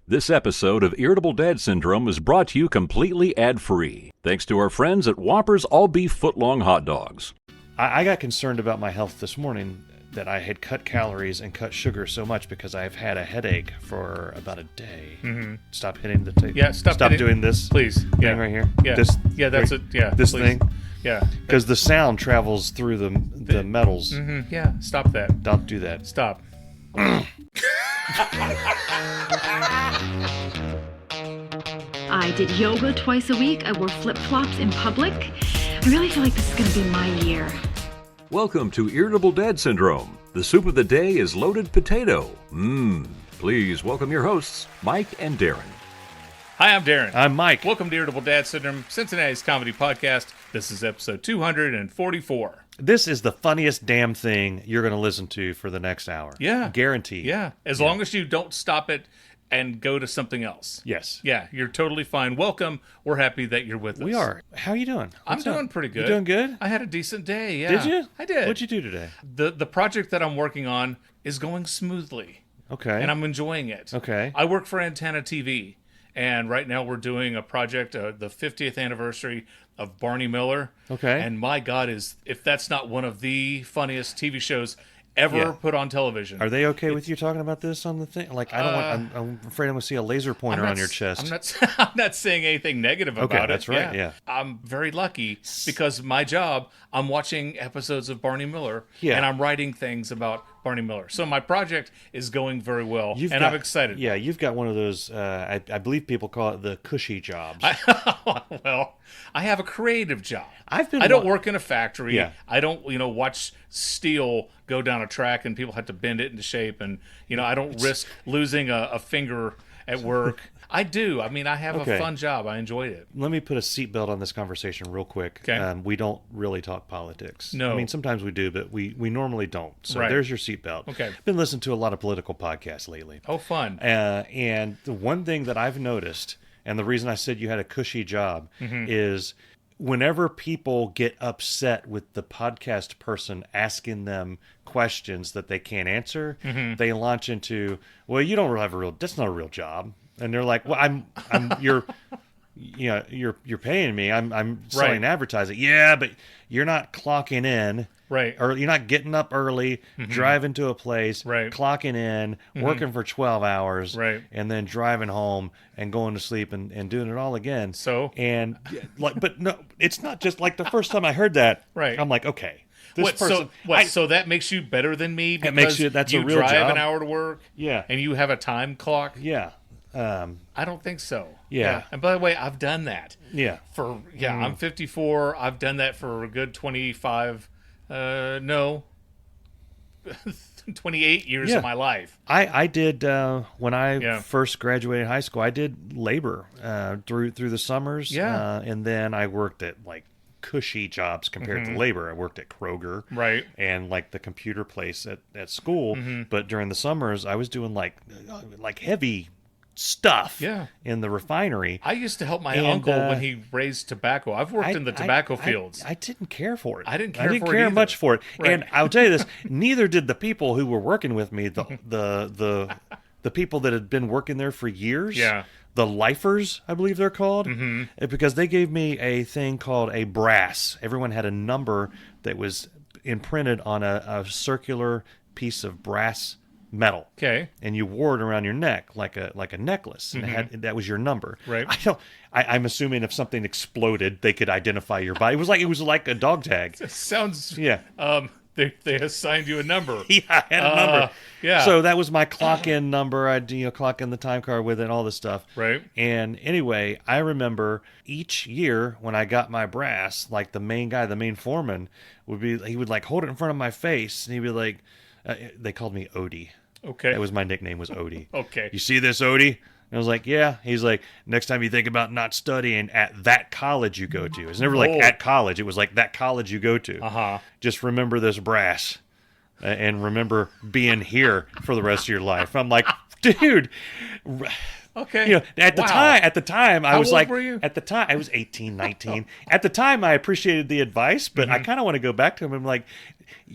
This episode of Irritable Dad Syndrome is brought to you completely ad-free, thanks to our friends at Whoppers All-Beef Footlong Hot Dogs. I got concerned about my health this morning that I had cut calories and cut sugar so much because I've had a headache for about a day. Mm-hmm. Stop hitting the tape. Yeah, stop doing this. Please. Thing Yeah. right here. Yeah. This, yeah, that's right, it. Yeah. This please. thing. Yeah. Because the sound travels through the metals. Mm-hmm. Yeah, stop that. Don't do that. Stop. I did yoga twice a week. I wore flip-flops in public. I really feel like this is going to be my year. Welcome to Irritable Dad Syndrome. The soup of the day is loaded potato. Please welcome your hosts, Mike and Darin. Hi, I'm Darin. I'm Mike. Welcome to Irritable Dad Syndrome, Cincinnati's comedy podcast. This is episode 244. This is the funniest damn thing you're going to listen to for the next hour. Yeah. Guaranteed. Yeah. As long as you don't stop it and go to something else. Yes. Yeah, you're totally fine. Welcome. We're happy that you're with us. We are. How are you doing? I'm What's doing up? pretty good. You doing good? I had a decent day, yeah. Did you? I did. What'd you do today? The project that I'm working on is going smoothly. Okay. And I'm enjoying it. Okay. I work for Antenna TV, and right now we're doing a project, the 50th anniversary of Barney Miller. Okay. And my God, if that's not one of the funniest TV shows ever put on television. Are they okay with you talking about this on the thing? Like, I don't want. I'm afraid I'm going to see a laser pointer on your chest. I'm not saying anything negative about it. That's right. Yeah. I'm very lucky because my job, I'm watching episodes of Barney Miller, Yeah. and I'm writing things about Barney Miller. So my project is going very well, I'm excited. Yeah, you've got one of those. I believe people call it the cushy jobs. Well, I have a creative job. I I've been. don't work in a factory. Yeah. I don't, watch steel go down a track and people have to bend it into shape, and I don't risk losing a finger at work. I do. I mean, I have Okay. a fun job. I enjoyed it. Let me put a seatbelt on this conversation real quick. Okay. We don't really talk politics. No. I mean, sometimes we do, but we normally don't. So Right. there's your seatbelt. Okay. Been listening to a lot of political podcasts lately. Oh, fun. And the one thing that I've noticed, and the reason I said you had a cushy job, is whenever people get upset with the podcast person asking them questions that they can't answer, they launch into, well, you don't have that's not a real job. And they're like, well, you're paying me. I'm selling advertising. Yeah, but you're not clocking in. Right. Or you're not getting up early, driving to a place, Right. clocking in, working for 12 hours, Right. and then driving home and going to sleep and doing it all again. So? And but no, it's not just like the first time I heard that. Right. I'm like, okay, this person. So that makes you better than me because makes you- that's a real drive job. an hour to work? Yeah. And you have a time clock? Yeah. I don't think so. Yeah. And by the way, I've done that. Yeah. I'm 54. I've done that for a good 25, 28 years Yeah. of my life. I did when I first graduated high school. I did labor through the summers. Yeah. And then I worked at like cushy jobs compared to labor. I worked at Kroger, Right. and like the computer place at school. But during the summers, I was doing like heavy stuff. Yeah. In the refinery. I used to help my And, uncle when he raised tobacco. I've worked in the tobacco fields. I didn't care for it. I didn't care for it either. much for it. Right. And I'll tell you this: neither did the people who were working with me. The people that had been working there for years. Yeah. The lifers, I believe they're called, because they gave me a thing called a brass. Everyone had a number that was imprinted on a circular piece of brass metal. Okay. And you wore it around your neck like a necklace, and that was your number. Right. I'm assuming if something exploded, they could identify your body. It was like a dog tag. It sounds. Yeah. They assigned you a number. Yeah, I had a number. Yeah. So that was my clock-in number. I'd clock in the time card with it and all this stuff. Right. And anyway, I remember each year when I got my brass, like the main guy, the main foreman, he would like hold it in front of my face, and he'd be like, they called me Odie. Okay. That was my nickname, was Odie. Okay. You see this, Odie? And I was like, yeah. He's like, next time you think about not studying at that college you go to. It's never like at college. It was like that college you go to. Just remember this brass and remember being here for the rest of your life. I'm like, dude, Okay. You know, at the time, I was old like, were you? at the time, I was 18, 19. At the time, I appreciated the advice, but I kind of want to go back to him. I'm like,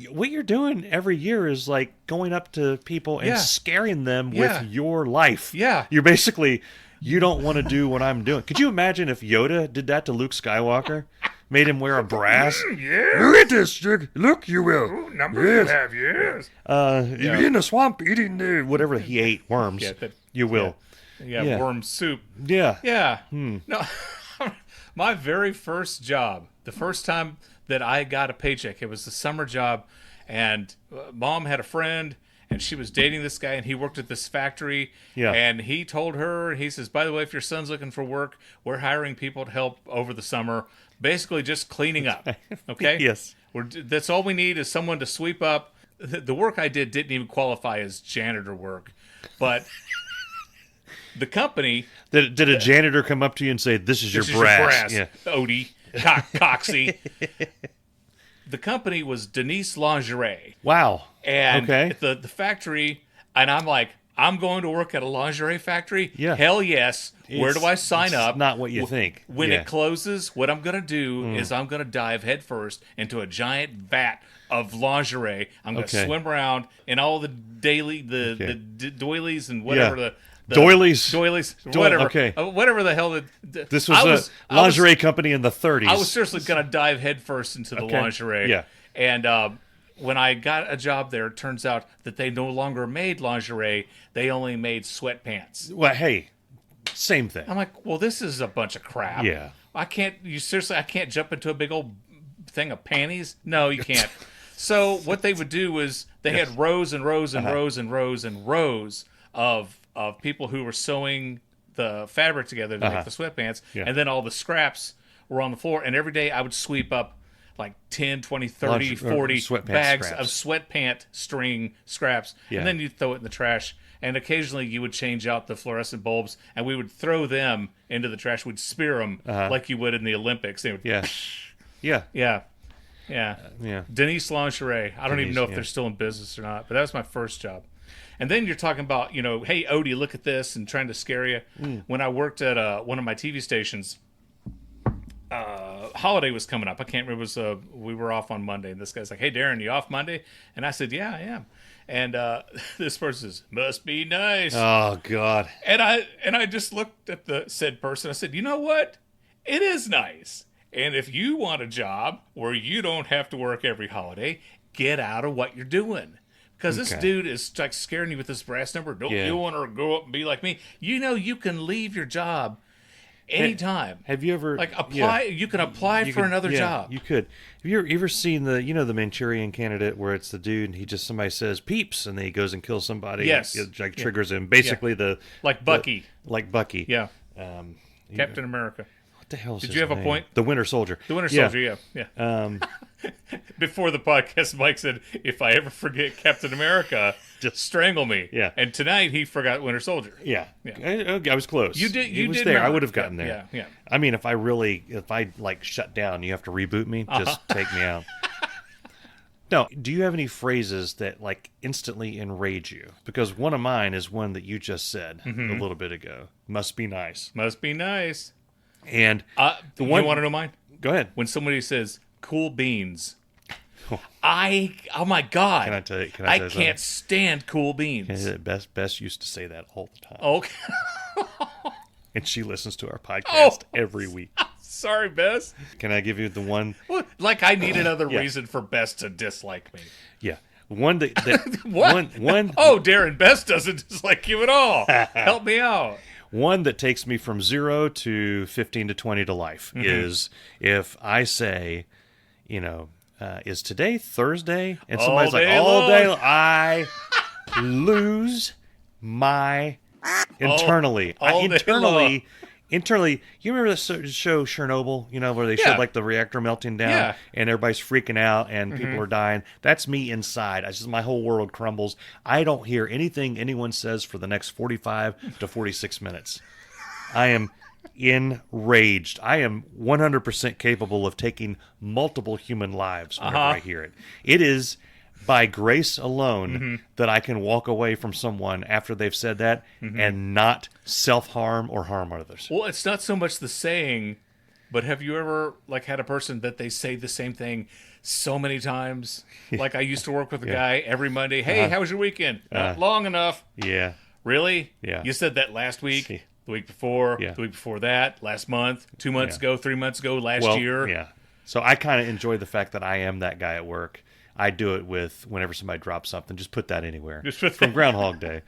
what you're doing every year is like going up to people and scaring them with your life. Yeah. You're basically, you don't want to do what I'm doing. Could you imagine if Yoda did that to Luke Skywalker? Made him wear a brass? Yeah. Look at this. Look, you will. Ooh, number you have, yes. You're in the swamp eating whatever he ate, worms. Yeah, you will. Yeah, worm soup. Yeah. Yeah. No, my very first job, the first time that I got a paycheck, it was the summer job, and Mom had a friend, and she was dating this guy, and he worked at this factory. Yeah. And he told her, he says, by the way, if your son's looking for work, we're hiring people to help over the summer, basically just cleaning up. Okay? Yes. That's all we need is someone to sweep up. The work I did didn't even qualify as janitor work, but the company... Did a janitor come up to you and say, this is your brass? Yeah. Odie. Coxie. The company was Denise Lingerie. Wow. And okay. the factory, and I'm like, I'm going to work at a lingerie factory? Yeah. Hell yes. Where do I sign up? Not what you think. When it closes, what I'm going to do is I'm going to dive headfirst into a giant vat of lingerie. I'm going to swim around in all the doilies and whatever the doilies, whatever. Okay. Whatever the hell. This was a lingerie company in the 30s. I was seriously going to dive headfirst into the lingerie. Yeah. And when I got a job there, it turns out that they no longer made lingerie. They only made sweatpants. Well, hey, same thing. I'm like, well, this is a bunch of crap. Yeah. I can't jump into a big old thing of panties? No, you can't. So what they would do was they had rows and rows and rows and rows and rows of people who were sewing the fabric together to make the sweatpants, and then all the scraps were on the floor, and every day I would sweep up like 10, 20, 30, 40 bags scraps. of sweatpant string scraps, and then you'd throw it in the trash, and occasionally you would change out the fluorescent bulbs, and we would throw them into the trash. We'd spear them like you would in the Olympics. They would, yeah. Denise Lingerie. I don't even know if they're still in business or not, but that was my first job. And then you're talking about, hey, Odie, look at this, and trying to scare you. When I worked at one of my TV stations, holiday was coming up. I can't remember. We were off on Monday, and this guy's like, hey, Darin, you off Monday? And I said, yeah, I am. And this person says, must be nice. Oh, God. And I just looked at the said person. I said, you know what? It is nice. And if you want a job where you don't have to work every holiday, get out of what you're doing. Because this dude is like scaring you with this brass number. Don't you want to go up and be like me? You can leave your job anytime. Have you ever apply? You can apply for another job. You could. Have you ever seen the Manchurian Candidate where it's the dude and somebody says peeps and then he goes and kills somebody? Yes, it like triggers him. Basically like Bucky. Like Bucky. Yeah. Captain America. What the hell is Did his you have name? a point? The Winter Soldier. The Winter Soldier. Yeah. Before the podcast, Mike said, "If I ever forget Captain America, just strangle me." Yeah. And tonight he forgot Winter Soldier. Yeah. I was close. You did. You was did there. not. I would have gotten there. Yeah. I mean, if I like shut down, you have to reboot me. Just take me out. No. Do you have any phrases that like instantly enrage you? Because one of mine is one that you just said a little bit ago. Must be nice. Must be nice. And you want to know mine? Go ahead. When somebody says "cool beans," oh my God! Can I tell you? I can't stand cool beans. Bess used to say that all the time. Okay. And she listens to our podcast every week. Sorry, Bess. Can I give you the one? Like I need another reason for Bess to dislike me. Yeah. One that what? One. Oh, Darin, Bess doesn't dislike you at all. Help me out. One that takes me from 0 to 15 to 20 to life is if I say, is today Thursday? And somebody's like, all day long. I lose my internally. Internally, you remember the show Chernobyl, where they showed like the reactor melting down and everybody's freaking out and people are dying? That's me inside. My whole world crumbles. I don't hear anything anyone says for the next 45 to 46 minutes. I am enraged. I am 100% capable of taking multiple human lives whenever I hear it. It is by grace alone that I can walk away from someone after they've said that and not self-harm or harm others. Well, it's not so much the saying, but have you ever had a person that they say the same thing so many times? Like I used to work with a guy every Monday. Hey, how was your weekend? Not long enough. Yeah. Really? Yeah. You said that last week, the week before, the week before that, last month, 2 months ago, 3 months ago, last year. Yeah. So I kind of enjoy the fact that I am that guy at work. I do it with whenever somebody drops something, just put that anywhere. Just put From Groundhog Day.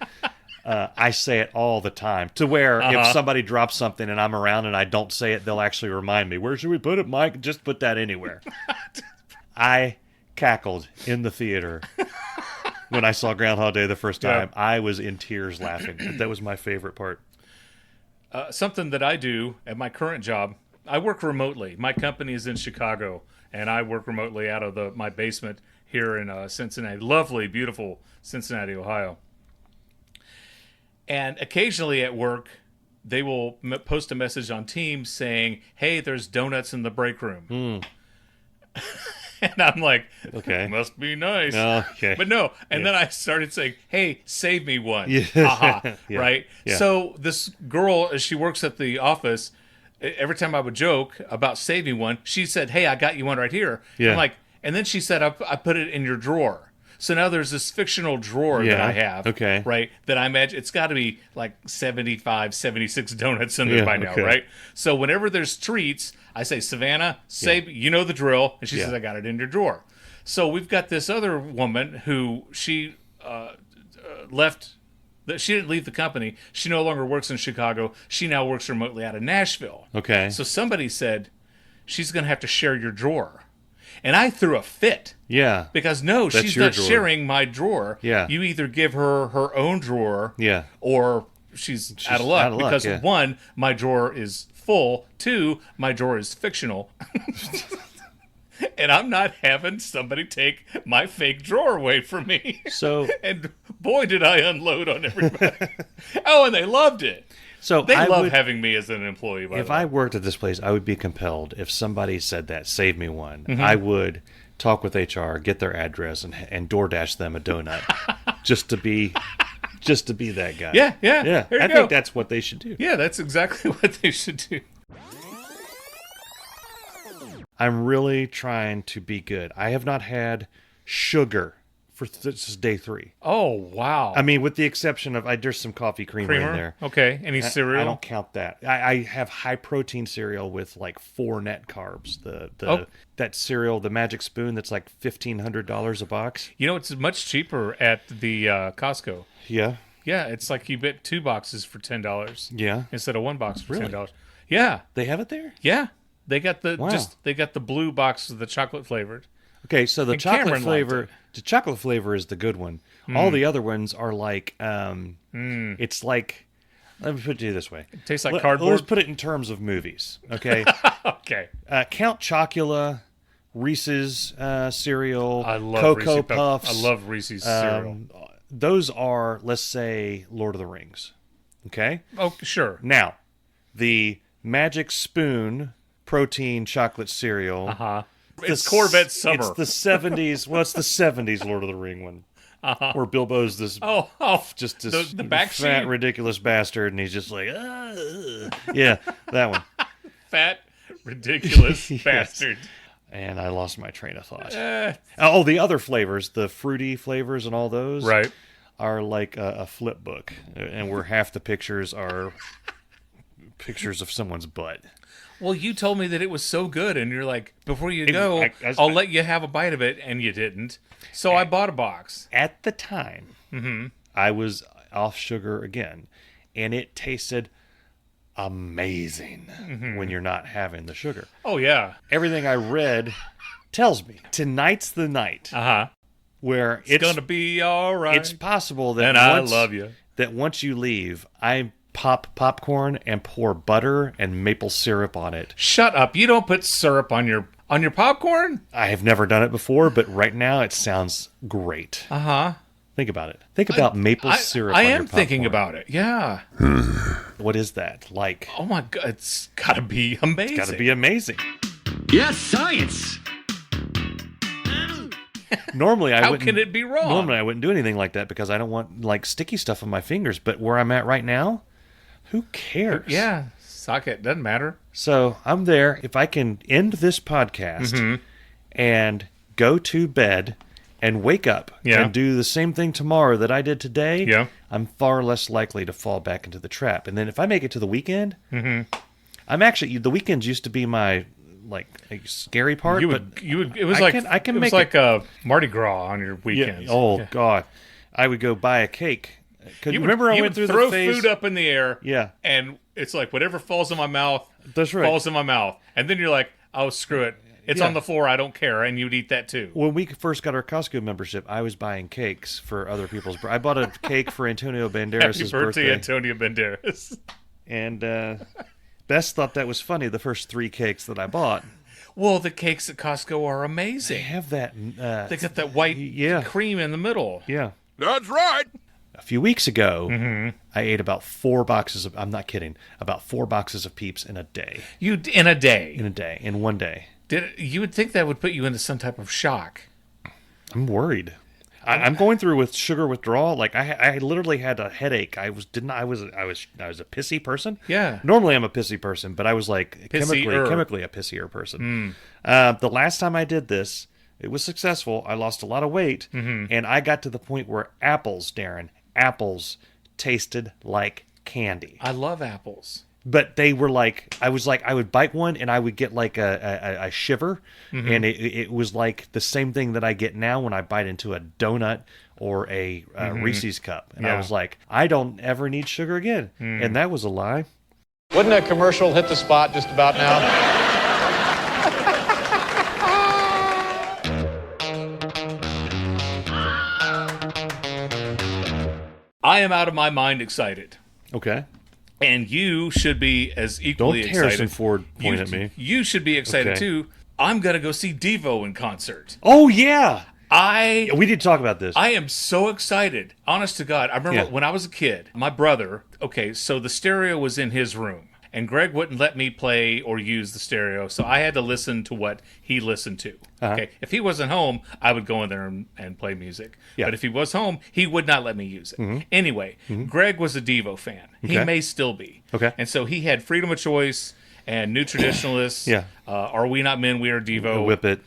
I say it all the time to where if somebody drops something and I'm around and I don't say it, they'll actually remind me, where should we put it, Mike? Just put that anywhere. I cackled in the theater when I saw Groundhog Day the first time. Yeah. I was in tears laughing. That was my favorite part. Something that I do at my current job, I work remotely. My company is in Chicago, and I work remotely out of my basement here in Cincinnati. Lovely, beautiful Cincinnati, Ohio. And occasionally at work, they will post a message on Teams saying, hey, there's donuts in the break room. And I'm like, okay, must be nice. Okay. But no. And then I started saying, hey, save me one. Yeah. Right? Yeah. So this girl, as she works at the office, every time I would joke about saving one, she said, hey, I got you one right here. Yeah. I'm like, and then she said, I put it in your drawer. So now there's this fictional drawer that I have, right, that I imagine it's got to be like 75, 76 donuts in there by now, right? So whenever there's treats, I say, Savannah, save, you know the drill. And she says, I got it in your drawer. So we've got this other woman who she left. She didn't leave the company. She no longer works in Chicago. She now works remotely out of Nashville. Okay. So somebody said, she's going to have to share your drawer. And I threw a fit. Yeah. Because no, she's not sharing my drawer. Yeah. You either give her her own drawer. Yeah. Or she's out of luck. Because one, my drawer is full. Two, my drawer is fictional. And I'm not having somebody take my fake drawer away from me. So, and boy, did I unload on everybody. Oh, and they loved it. So they love having me as an employee. If I worked at this place, I would be compelled. If somebody said that, save me one, I would talk with HR, get their address, and DoorDash them a donut, just to be that guy. Yeah. I think that's what they should do. Yeah, that's exactly what they should do. I'm really trying to be good. I have not had sugar for this is day 3. Oh, wow. I mean, with the exception of there's some coffee creamer in there. Okay. Any cereal? I don't count that. I have high protein cereal with like 4 net carbs. That cereal, the Magic Spoon, that's like $1,500 a box. You know, it's much cheaper at the Costco. Yeah. Yeah, it's like you get 2 boxes for $10. Yeah. Instead of 1 box for $10. Yeah. They have it there? Yeah. They got the blue box with the chocolate flavored. Okay, so the chocolate flavor is the good one. All the other ones are like it's like, let me put it to you this way. It tastes like cardboard. Let's put it in terms of movies, okay? Okay. Count Chocula, Reese's cereal, I love Cocoa Reese's Puffs. I love Reese's cereal. Those are, let's say, Lord of the Rings. Okay? Oh, sure. Now, the Magic Spoon protein chocolate cereal. It's Corvette Summer. It's the 70s. Well, it's the 70s Lord of the Ring one. Where Bilbo's this just this the back fat, ridiculous bastard, and he's just like, yeah, that one. Fat, ridiculous bastard. And I lost my train of thought. The other flavors, the fruity flavors and all those, right, are like a flip book, and where half the pictures are pictures of someone's butt. Well, you told me that it was so good, and you're like, before you go, I'll let you have a bite of it, and you didn't. So I bought a box. At the time, I was off sugar again, and it tasted amazing when you're not having the sugar. Oh, yeah. Everything I read tells me tonight's the night where it's going to be all right. It's possible that I love you. That once you leave, I pop popcorn and pour butter and maple syrup on it. Shut up. You don't put syrup on your popcorn? I have never done it before, but right now it sounds great. Think about it. Think about maple syrup on your popcorn. I am thinking about it. Yeah. What is that like? Oh my God. It's got to be amazing. It's got to be amazing. Yes, science. Normally, How can it be wrong? Normally, I wouldn't do anything like that because I don't want like sticky stuff on my fingers. But where I'm at right now, who cares? Yeah, suck it. Doesn't matter. So I'm there. If I can end this podcast and go to bed and wake up and do the same thing tomorrow that I did today, I'm far less likely to fall back into the trap. And then if I make it to the weekend, I'm actually, the weekends used to be my like a scary part. It was like a Mardi Gras on your weekends. Yeah. God, I would go buy a cake. Remember I went through throw the phase? Food up in the air. Yeah, and it's like whatever falls in my mouth. That's right. Falls in my mouth, and then you're like, oh screw it. It's on the floor. I don't care, and you'd eat that too. When we first got our Costco membership, I was buying cakes for other people's. I bought a cake for Antonio Banderas' birthday. Antonio Banderas. And Bess thought that was funny. The first 3 cakes that I bought. Well, the cakes at Costco are amazing. They have that. They got that white cream in the middle. Yeah, that's right. A few weeks ago, I ate about 4 boxes of. I'm not kidding. About 4 boxes of Peeps in a day. In a day. In one day. You would think that would put you into some type of shock. I'm worried. I'm going through with sugar withdrawal. Like I literally had a headache. I was a pissy person. Yeah. Normally I'm a pissy person, but I was like Pissier. chemically a pissier person. The last time I did this, it was successful. I lost a lot of weight, and I got to the point where apples tasted like candy. I love apples. But they were like, I would bite one and I would get like a shiver. And it was like the same thing that I get now when I bite into a donut or a Reese's cup. And I was like, I don't ever need sugar again. And that was a lie. Wouldn't that commercial hit the spot just about now? I am out of my mind excited. Okay. And you should be as equally excited. Don't Harrison Ford point at me. You should be excited too. I'm going to go see DEVO in concert. Oh, yeah. We did talk about this. I am so excited. Honest to God. I remember when I was a kid, my brother, so the stereo was in his room. And Greg wouldn't let me play or use the stereo, so I had to listen to what he listened to. Okay, if he wasn't home, I would go in there and play music. But if he was home, he would not let me use it. Anyway, Greg was a DEVO fan. He may still be. And so he had Freedom of Choice and New Traditionalists. Are We Not Men, We Are DEVO. Whip It.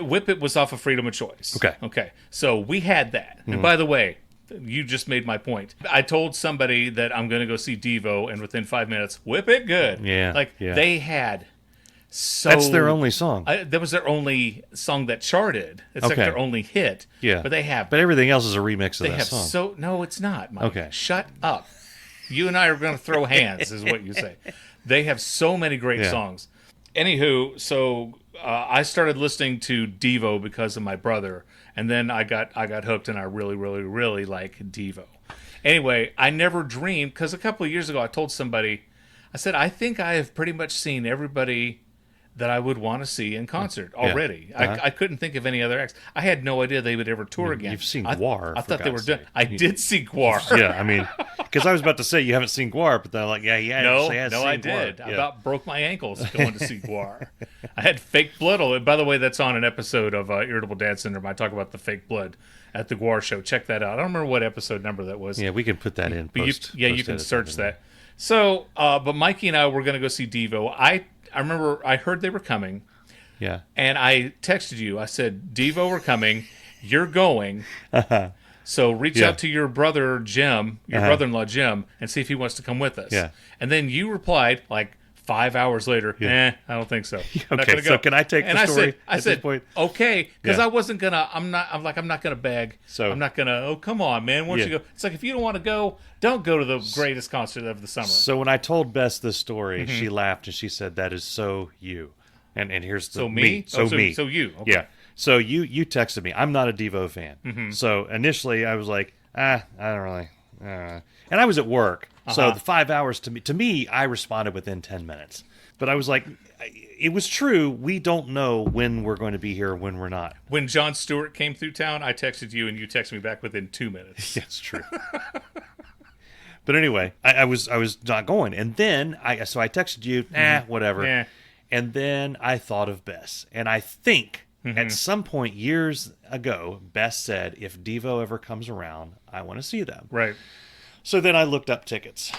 Whip It was off of Freedom of Choice. Okay. So we had that. And by the way, you just made my point. I told somebody that I'm going to go see DEVO, and within 5 minutes, Whip It Good. They had That's their only song. That was their only song that charted. It's like their only hit. But they have. But everything else is a remix of that song. No, it's not, Mike. Okay. Shut up. You and I are going to throw hands, is what you say. They have so many great songs. Anywho, so I started listening to DEVO because of my brother. And then I got hooked, and I really, really, really like DEVO. Anyway, I never dreamed, because a couple of years ago I told somebody, I said, I think I have pretty much seen everybody that I would want to see in concert already. I couldn't think of any other acts. I had no idea they would ever tour again. You've seen GWAR. I thought they were done. I did see GWAR. Yeah, I mean, because I was about to say you haven't seen GWAR, but then I'm like, No, I did. GWAR. I about broke my ankles going to see GWAR. I had fake blood. By the way, that's on an episode of Irritable Dad Syndrome. I talk about the fake blood at the GWAR show. Check that out. I don't remember what episode number that was. Yeah, we can put that in. You can search that. So, but Mikey and I were going to go see DEVO. I remember I heard they were coming. Yeah. And I texted you. I said, DEVO are coming. You're going. So reach out to your brother, Jim, your brother-in-law, Jim, and see if he wants to come with us. Yeah. And then you replied, like 5 hours later, I don't think so. I'm not gonna go. So can I take the story I said, this point? Okay, because I wasn't going to, I'm not going to beg. So I'm not going to, oh, come on, man. Why don't you go? It's like, if you don't want to go, don't go to the greatest concert of the summer. So when I told Bess this story, she laughed and she said, that is so you. And here's the me. So you. Okay. Yeah. So you texted me. I'm not a DEVO fan. So initially I was like, I don't really. And I was at work. So the 5 hours to me, I responded within 10 minutes. But I was like, it was true. We don't know when we're going to be here or when we're not. When Jon Stewart came through town, I texted you and you texted me back within 2 minutes. That's true. But anyway, I was not going. And then I texted you, whatever. Yeah. And then I thought of Bess. And I think At some point years ago, Bess said, if DEVO ever comes around, I want to see them. Right. So then I looked up tickets.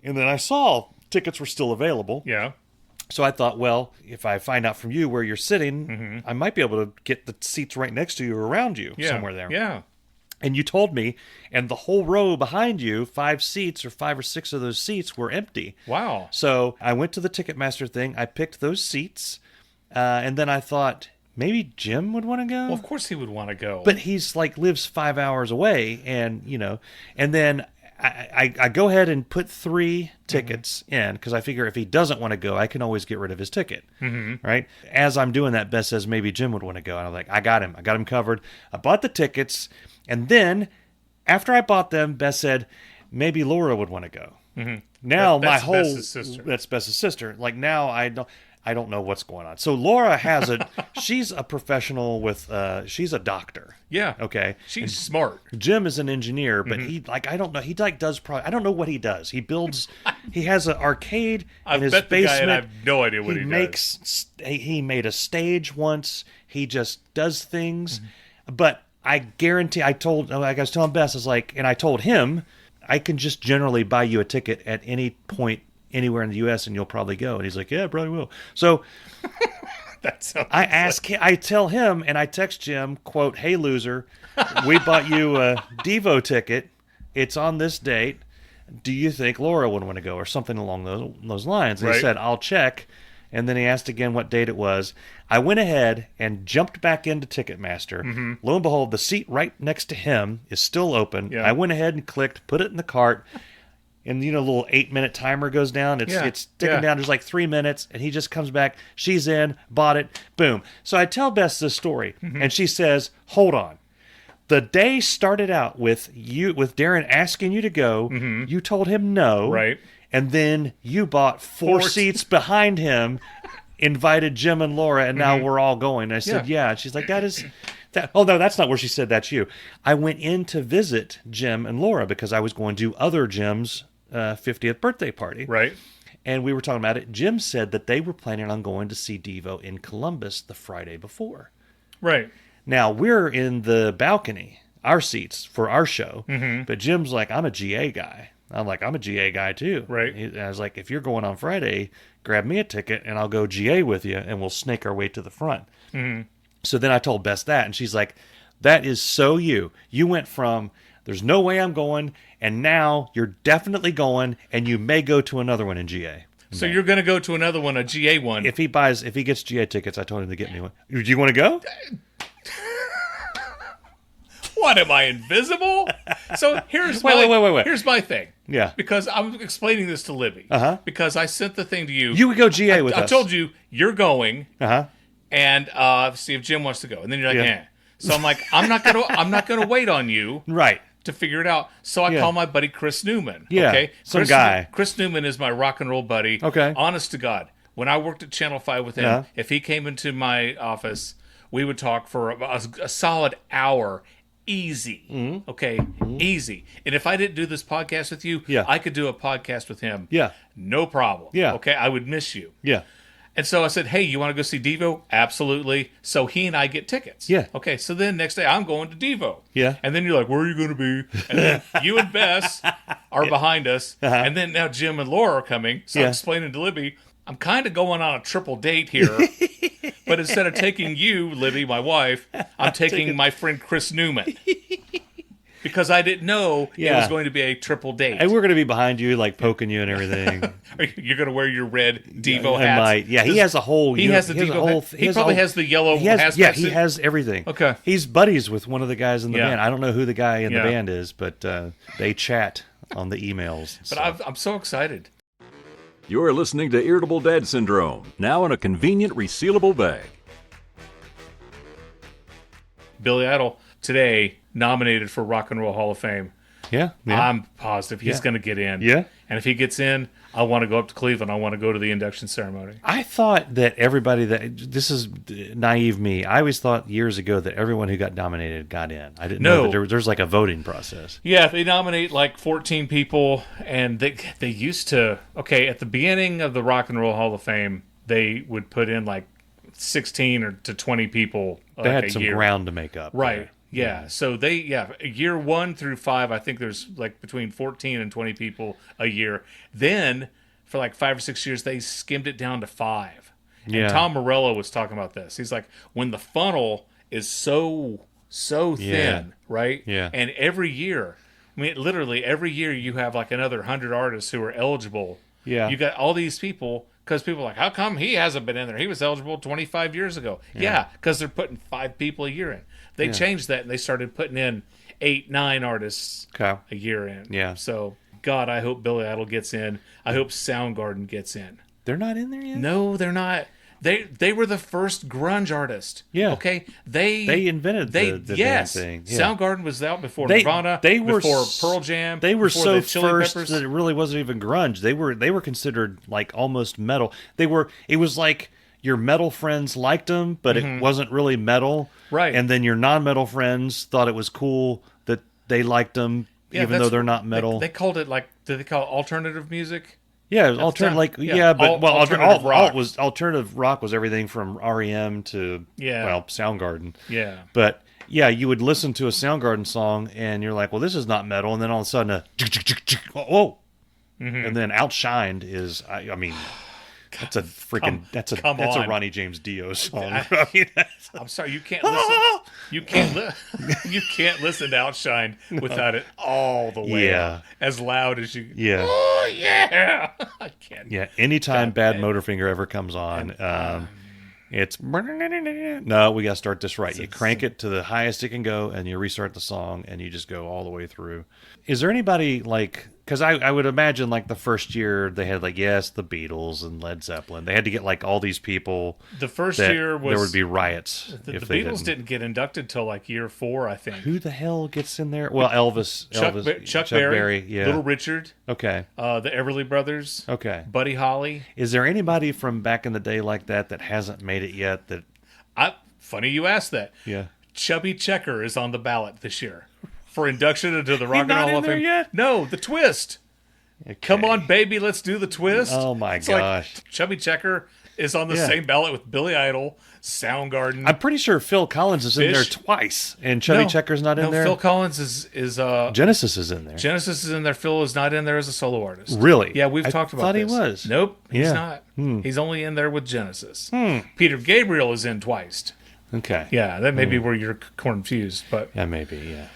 And then I saw tickets were still available. Yeah. So I thought, well, if I find out from you where you're sitting, I might be able to get the seats right next to you or around you somewhere there. Yeah. And you told me, and the whole row behind you, 5 seats or 5 or 6 of those seats were empty. Wow. So I went to the Ticketmaster thing. I picked those seats. And then I thought, maybe Jim would want to go? Well, of course he would want to go. But he's lives 5 hours away. And, and then I go ahead and put 3 tickets in because I figure if he doesn't want to go, I can always get rid of his ticket. Right? As I'm doing that, Beth says maybe Jim would want to go. And I'm like, I got him covered. I bought the tickets. And then after I bought them, Beth said maybe Laura would want to go. Now that's my whole Bess's sister. That's Bess's sister. Like now I don't know what's going on. So Laura has she's a professional with she's a doctor. Yeah. Okay. She's smart. Jim is an engineer, but he I don't know. He does I don't know what he does. He builds he has an arcade in his bet the basement. guy and I have no idea what he does. He made a stage once. He just does things. But I guarantee I was telling Bess, I was like, and I told him, I can just generally buy you a ticket at any point anywhere in the U.S. and you'll probably go. And he's like, yeah, I probably will. So I tell him, and I text Jim, quote, hey, loser, we bought you a DEVO ticket. It's on this date. Do you think Laura would want to go? Or something along those lines. And he said, I'll check. And then he asked again what date it was. I went ahead and jumped back into Ticketmaster. Lo and behold, the seat right next to him is still open. Yeah. I went ahead and clicked, put it in the cart. And, a little 8-minute timer goes down. It's ticking down. There's like 3 minutes. And he just comes back. She's in, bought it, boom. So I tell Bess this story. And she says, hold on. The day started out with Darin asking you to go. You told him no. Right. And then you bought 4 seats behind him, invited Jim and Laura, and now we're all going. And I said, yeah. And she's like, oh, no, that's not where she said that's you. I went in to visit Jim and Laura because I was going to other Jim's 50th birthday party. Right. And we were talking about it. Jim said that they were planning on going to see DEVO in Columbus the Friday before. Right. Now, we're in the balcony, our seats for our show. But Jim's like, I'm a GA guy. I'm like, I'm a GA guy too. Right. I was like, if you're going on Friday, grab me a ticket and I'll go GA with you and we'll snake our way to the front. So then I told Bess that, and she's like, that is so you. You went from, there's no way I'm going, and now you're definitely going, and you may go to another one in GA. So you're going to go to another one, a GA one. If he gets GA tickets, I told him to get me one. Do you want to go? What, am I invisible? So here's wait. Here's my thing. Yeah. Because I'm explaining this to Libby. Because I sent the thing to you. You would go GA with us. I told you, you're going. And see if Jim wants to go. And then you're like, eh. So I'm like, I'm not gonna wait on you. Right. To figure it out. So I call my buddy Chris Newman. Yeah. Okay. Some guy. Chris Newman is my rock and roll buddy. Okay. Honest to God. When I worked at Channel 5 with him, if he came into my office, we would talk for a solid hour. Easy. Okay? Easy. And if I didn't do this podcast with you, I could do a podcast with him. Yeah. No problem. Yeah. Okay? I would miss you. Yeah. And so I said, hey, you want to go see DEVO? Absolutely. So he and I get tickets. Yeah. Okay, so then next day I'm going to DEVO. Yeah. And then you're like, where are you going to be? And then you and Bess are behind us. And then now Jim and Laura are coming. So I'm explaining to Libby, I'm kind of going on a triple date here. But instead of taking you, Libby, my wife, I'm taking my friend Chris Newman. Because I didn't know it was going to be a triple date. And we're going to be behind you, like poking you and everything. You're going to wear your red DEVO hats. He has a whole... He has the DEVO hat. He probably has the yellow hazmat Yeah, he suit. has everything. Okay. He's buddies with one of the guys in the band. I don't know who the guy in the band is, but they chat on the emails. But I'm so excited. You're listening to Irritable Dad Syndrome, now in a convenient resealable bag. Billy Idol, today, nominated for Rock and Roll Hall of Fame. Yeah. I'm positive he's going to get in. Yeah. And if he gets in, I want to go up to Cleveland. I want to go to the induction ceremony. I thought that everybody this is naive me. I always thought years ago that everyone who got nominated got in. I didn't know that there's like a voting process. Yeah, they nominate like 14 people, and they used to, at the beginning of the Rock and Roll Hall of Fame, they would put in like 16 or to 20 people. They had a some year. ground to make up. Right. there. Yeah. So they, year 1 through 5, I think there's like between 14 and 20 people a year. Then for like 5 or 6 years, they skimmed it down to 5. Yeah. And Tom Morello was talking about this. He's like, when the funnel is so thin, right? Yeah. And every year, I mean, literally every year you have like another 100 artists who are eligible. Yeah. You got all these people, because people are like, how come he hasn't been in there? He was eligible 25 years ago. Yeah, because they're putting 5 people a year in. They changed that, and they started putting in 8, 9 artists a year in. Yeah. So, God, I hope Billy Idol gets in. I hope Soundgarden gets in. They're not in there yet? No, they're not. They were the first grunge artist. Yeah. Okay. They invented the damn thing. Yeah. Soundgarden was out before Nirvana. Before Pearl Jam. They were before so the Chili first Peppers. that it really wasn't even grunge. They were considered like almost metal. It was like your metal friends liked them, but it wasn't really metal. Right. And then your non-metal friends thought it was cool that they liked them, even though they're not metal. They called it did they call it alternative music? Yeah, it was alternative alternative rock was everything from REM to Soundgarden. Yeah. But yeah, you would listen to a Soundgarden song and you're like, well, this is not metal, and then all of a sudden whoa. And then Outshined is I mean that's a freaking that's a Ronnie James Dio song. I'm sorry, you can't listen. You can't listen to Outshine without it all the way up, as loud as you. Yeah. Oh yeah. I can't. Yeah. Anytime Bad Motorfinger ever comes on, it's no. We got to start this right. You crank it to the highest it can go, and you restart the song, and you just go all the way through. Is there anybody like? Because I would imagine like the first year they had the Beatles and Led Zeppelin. They had to get like all these people. The first year was there would be riots. The Beatles didn't get inducted till like year 4, I think. Who the hell gets in there? Well, Chuck Berry, yeah. Little Richard. Okay. The Everly Brothers. Okay. Buddy Holly. Is there anybody from back in the day like that hasn't made it yet? Funny you asked that. Yeah. Chubby Checker is on the ballot this year for induction into the Rock and Roll Hall of Fame. Yet? No, the Twist. Okay. Come on, baby, let's do the Twist. Oh my gosh. Like Chubby Checker is on the same ballot with Billy Idol, Soundgarden. I'm pretty sure Phil Collins is in there twice, and Chubby Checker's not in there. Phil Collins is Genesis is in there. Genesis is in there. Phil is not in there as a solo artist. Really? Yeah, we've talked about this. I thought he was. Nope, he's not. He's only in there with Genesis. Peter Gabriel is in twice. Okay. Yeah, that may be where you're confused, but yeah, maybe. Yeah.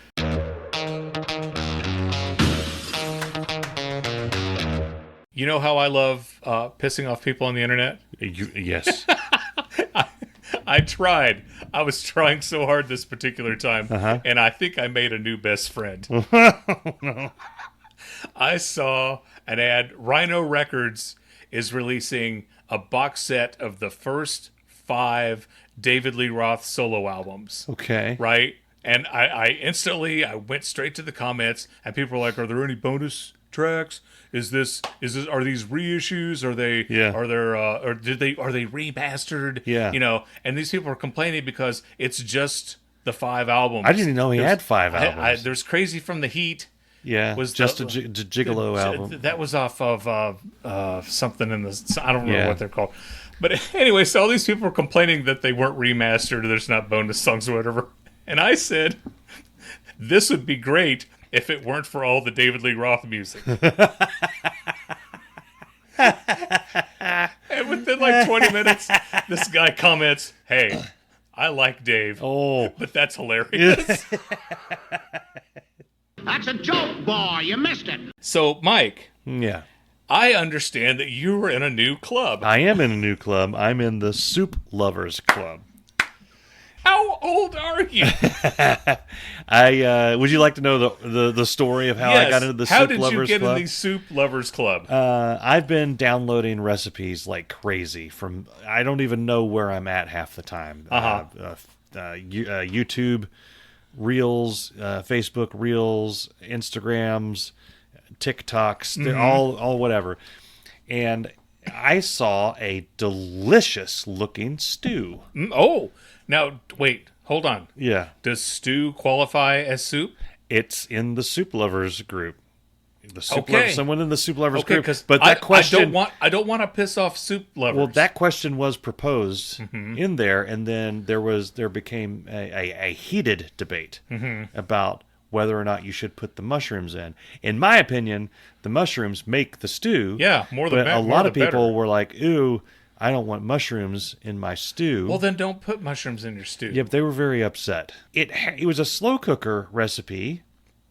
You know how I love pissing off people on the internet? Yes. I tried. I was trying so hard this particular time, and I think I made a new best friend. No. I saw an ad. Rhino Records is releasing a box set of the first 5 David Lee Roth solo albums. Okay. Right? And I instantly went straight to the comments, and people were like, "Are there any bonus tracks? Are these reissues? Are they remastered?" Yeah. You know, and these people are complaining because it's just the 5 albums. I didn't even know he had 5 albums. There's Crazy from the Heat. Yeah, was just a Gigolo album. That was off of something in the. I don't remember what they're called. But anyway, so all these people were complaining that they weren't remastered, or there's not bonus songs or whatever. And I said, this would be great if it weren't for all the David Lee Roth music. And within like 20 minutes, this guy comments, "Hey, I like Dave. But that's hilarious." That's a joke, boy. You missed it. So, Mike. Yeah. I understand that you were in a new club. I am in a new club. I'm in the Soup Lovers Club. How old are you? Would you like to know the story of how I got into the Soup Lovers Club? How did you get in the Soup Lovers Club? I've been downloading recipes like crazy from, I don't even know where I'm at half the time. YouTube Reels, Facebook Reels, Instagrams, TikToks, all whatever. And I saw a delicious looking stew. Now, wait, hold on. Yeah. Does stew qualify as soup? It's in the Soup Lovers group. the soup lovers, someone in the soup lovers group. But that question, I don't want to piss off soup lovers. Well, that question was proposed in there, and then there became a heated debate about whether or not you should put the mushrooms in. In my opinion, the mushrooms make the stew. Yeah, more the better. But a lot of people better. were like, "Ooh, I don't want mushrooms in my stew." Well, then don't put mushrooms in your stew. Yeah, but they were very upset. It was a slow cooker recipe.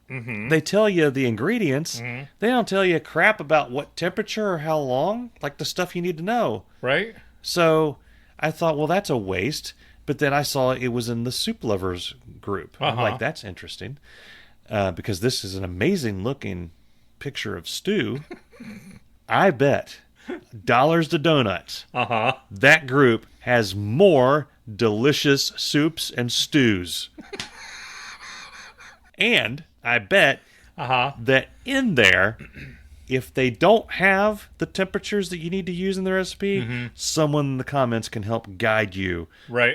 They tell you the ingredients. They don't tell you crap about what temperature or how long, like the stuff you need to know. Right? So I thought, well, that's a waste. But then I saw it was in the soup lovers group. I'm like, that's interesting. Because this is an amazing looking picture of stew. I bet dollars to donuts. That group has more delicious soups and stews. And I bet that in there, if they don't have the temperatures that you need to use in the recipe, someone in the comments can help guide you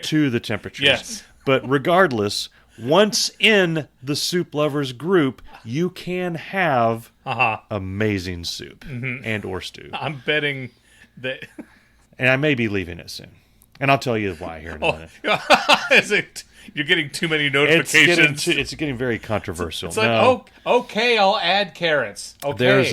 to the temperatures. Yes. But regardless, once in the soup lovers group, you can have amazing soup and or stew. I'm betting that... And I may be leaving it soon. And I'll tell you why here in a minute. Is it... You're getting too many notifications. It's getting very controversial. It's like, okay, I'll add carrots. Okay. There's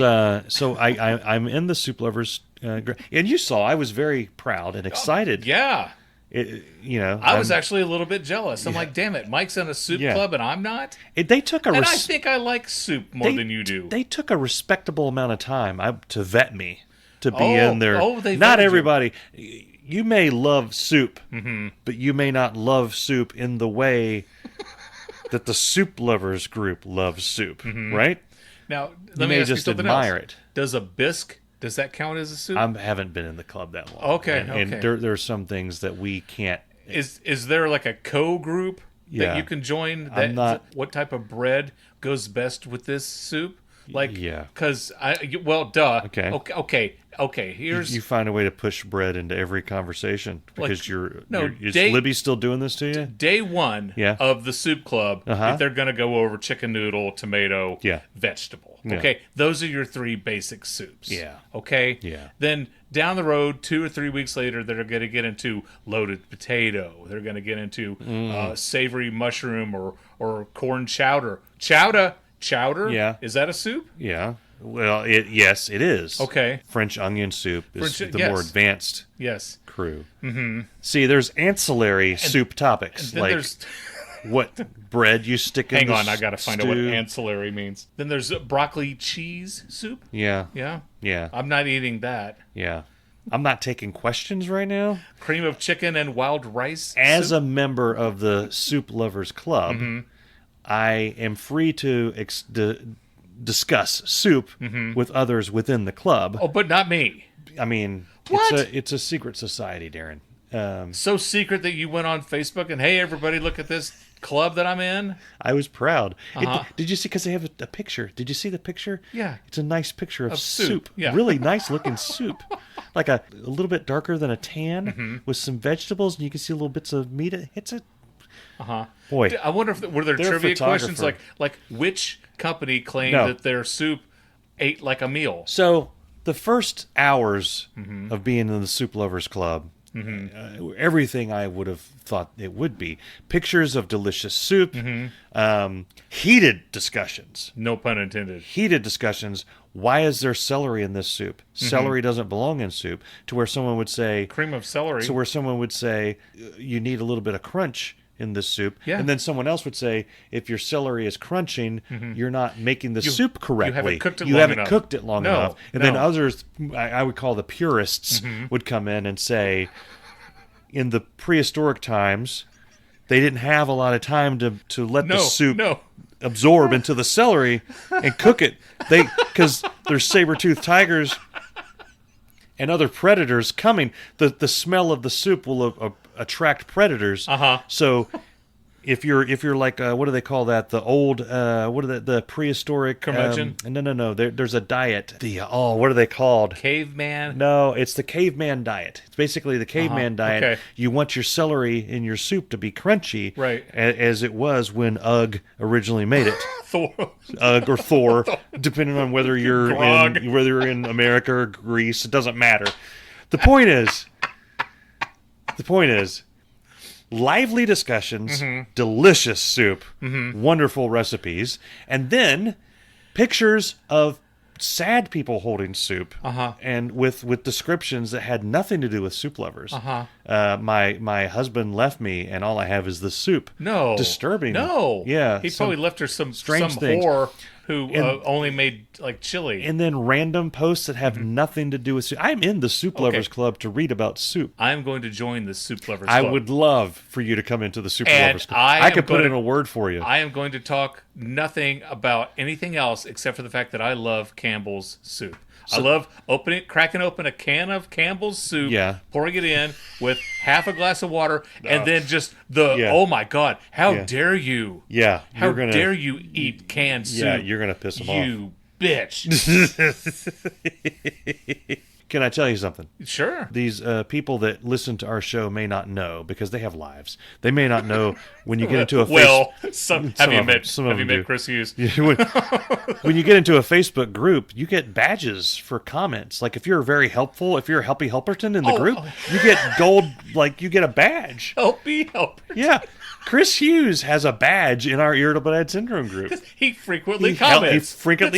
so I'm in the soup lovers, and you saw I was very proud and excited. Yeah. I was actually a little bit jealous. I'm like, damn it, Mike's in a soup club and I'm not. They took I think I like soup more than you do. They took a respectable amount of time to vet me to be in there. They not vetted everybody. You may love soup, but you may not love soup in the way that the soup lovers group loves soup, right? Now, let me ask you something admire else. Does a bisque, does that count as a soup? I haven't been in the club that long. Okay, and there are some things that we can't. Is there like a co-group that you can join? What type of bread goes best with this soup? Because Okay. Here's you find a way to push bread into every conversation because is Libby still doing this to you? Day one of the soup club, if they're going to go over chicken noodle, tomato, vegetable. Okay, those are your three basic soups. Yeah. Okay. Yeah. Then down the road, 2 or 3 weeks later, they're going to get into loaded potato. They're going to get into savory mushroom or corn chowder. Chowder? Yeah. Is that a soup? Yeah. Well, yes, it is. Okay. French onion soup is the more advanced crew. See, there's ancillary soup topics like what bread you stick in. Hang on, I got to find out what ancillary means. Then there's broccoli cheese soup. Yeah. Yeah? Yeah. I'm not eating that. Yeah. I'm not taking questions right now. Cream of chicken and wild rice As soup? a member of the Soup Lovers Club, I am free to discuss soup with others within the club. Oh, but not me. I mean, what? It's a secret society, Darin. So secret that you went on Facebook and, hey, everybody, look at this club that I'm in? I was proud. Did you see? Because they have a picture. Did you see the picture? Yeah. It's a nice picture of soup. Yeah. Really nice looking soup. Like a little bit darker than a tan with some vegetables, and you can see little bits of meat. It's a... Boy. I wonder if were there trivia questions like which company claimed that their soup ate like a meal? So the first hours of being in the Soup Lovers Club, everything I would have thought it would be. Pictures of delicious soup, heated discussions. No pun intended. Heated discussions. Why is there celery in this soup? Celery doesn't belong in soup. To where someone would say... Cream of celery. So where someone would say, you need a little bit of crunch in this soup. Yeah. And then someone else would say, if your celery is crunching, you're not making the soup correctly. You haven't cooked it long enough. enough. And then others, I would call the purists, would come in and say, in the prehistoric times, they didn't have a lot of time to let the soup absorb into the celery and cook it. Because there's saber-toothed tigers and other predators coming. The smell of the soup will attract predators. So if you're like what do they call that? The old the prehistoric curmudgeon? No. There's a diet. What are they called? Caveman? No, it's the caveman diet. It's basically the caveman diet. Okay. You want your celery in your soup to be crunchy, right? As it was when Ugg originally made it. or Thor, depending on whether you're Grog. in America or Greece. It doesn't matter. The point is, lively discussions, delicious soup, wonderful recipes, and then pictures of sad people holding soup, and with descriptions that had nothing to do with soup lovers. My husband left me, and all I have is the soup. No, disturbing. No, yeah, he probably left her some strange things. whore who only made like chili. And then random posts that have nothing to do with soup. I'm in the Soup Lovers Club to read about soup. I'm going to join the Soup Lovers Club. I would love for you to come into the Soup Lovers Club. I could put in a word for you. I am going to talk nothing about anything else except for the fact that I love Campbell's soup. I love cracking open a can of Campbell's soup, pouring it in with half a glass of water, and then just oh my God, how dare you? Yeah. How dare you eat canned soup? Yeah, you're going to piss them off. You bitch. Can I tell you something? Sure. These people that listen to our show may not know because they have lives. They may not know when you get into a have you met Chris Hughes? When you get into a Facebook group, you get badges for comments. Like if you're very helpful, if you're a Helpy Helperton in the group, you get gold. Like you get a badge. Helpy Helperton. Yeah. Chris Hughes has a badge in our Irritable Dad Syndrome group. He frequently comments.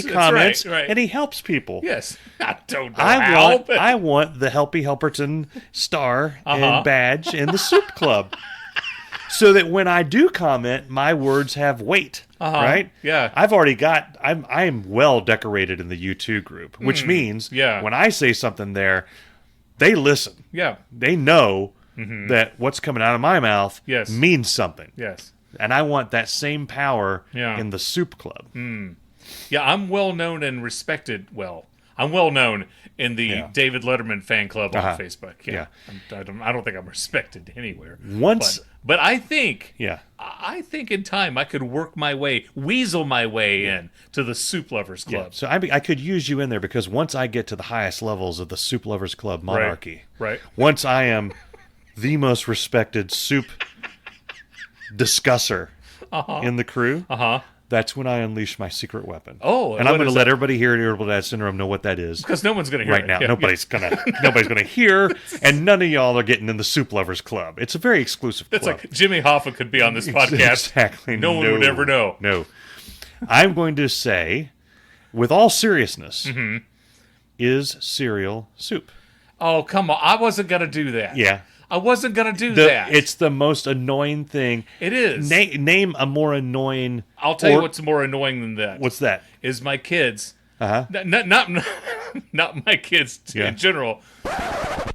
Comments, right. and he helps people. Yes. I don't know how. I want the Helpy Helperton star and badge in the Soup Club. So that when I do comment, my words have weight, right? Yeah. I've already got, I'm well decorated in the U2 group, which means when I say something there, they listen. Yeah. They know that what's coming out of my mouth means something. Yes. And I want that same power in the Soup Club. Yeah, I'm well known and respected. Well, I'm well known in the David Letterman fan club on Facebook. Yeah. I don't think I'm respected anywhere. But I think in time I could weasel my way in to the Soup Lovers Club. Yeah. So I could use you in there because once I get to the highest levels of the Soup Lovers Club monarchy, right. Once I am the most respected soup discusser in the crew, that's when I unleash my secret weapon. Oh, and I'm going to let everybody here at Irritable Dad Syndrome know what that is. Because no one's going to hear right now. Nobody's going to hear, and none of y'all are getting in the Soup Lovers Club. It's a very exclusive club. It's like Jimmy Hoffa could be on this podcast. Exactly. No one would ever know. No. I'm going to say, with all seriousness, is cereal soup? Oh, come on. I wasn't going to do that. Yeah. I wasn't going to do that. It's the most annoying thing. It is. Name a more annoying... I'll tell you what's more annoying than that. What's that? Is my kids. Not my kids in general.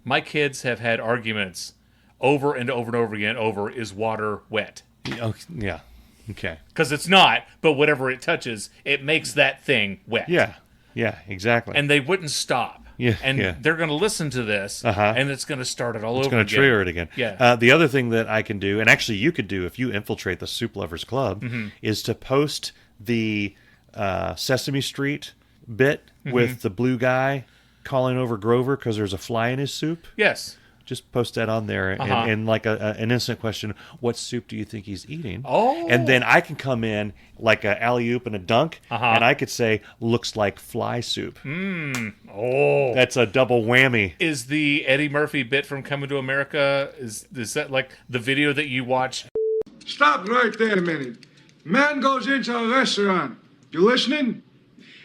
My kids have had arguments over and over and over again over, is water wet? Oh, yeah. Okay. Because it's not, but whatever it touches, it makes that thing wet. Yeah. Yeah, exactly. And they wouldn't stop. Yeah, and they're going to listen to this, and it's going to start it all over again. It's going to trigger it again. Yeah. The other thing that I can do, and actually you could do if you infiltrate the Soup Lovers Club, is to post the Sesame Street bit with the blue guy calling over Grover because there's a fly in his soup. Yes. Just post that on there and like an instant question, what soup do you think he's eating? Oh. And then I can come in like an alley-oop and a dunk, and I could say, looks like fly soup. Oh. That's a double whammy. Is the Eddie Murphy bit from Coming to America, is that like the video that you watch? Stop right there a minute. Man goes into a restaurant. You listening?